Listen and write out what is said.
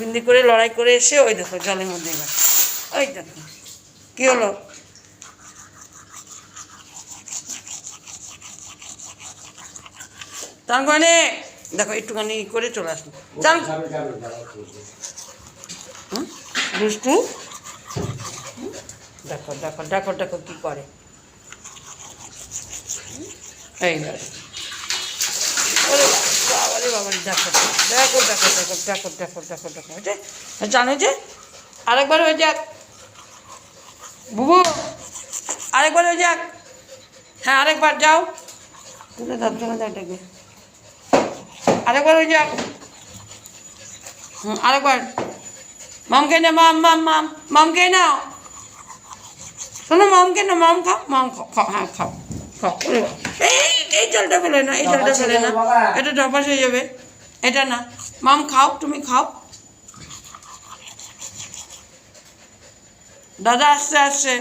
বিন্দি করে লড়াই করে এসে ওই দেখো জলের মধ্যে এবার ওই দেখো কী হলো। তার মানে দেখো একটুখানি করে চলে আসলো চান দুষ্টু। দেখো দেখো দেখো দেখো কী করে এইবার। ওরে বাবারে বাবারে দেখো দেখো দেখো দেখো দেখো দেখো দেখো দেখো ওই যে জানো যে আরেকবার হয়ে যাক বুবু, আরেকবার হয়ে যাক। হ্যাঁ আরেকবার যাও, তুলে দাও এটাকে, আরেকবার হয়ে যাক। আরেকবার মাম খেয়ে না, মাম মাম মাম মাম খেয়ে নাও, শোনো মাম খেয়ে না, মাম খাও, মাম খাও খাও, হ্যাঁ খাও খাও। এই জলটা ফেলে না, এই জলটা ফেলে না, এটা ডপাস হয়ে যাবে, এটা না। মাম খাও, তুমি খাও। দাদা আসছে আসছে।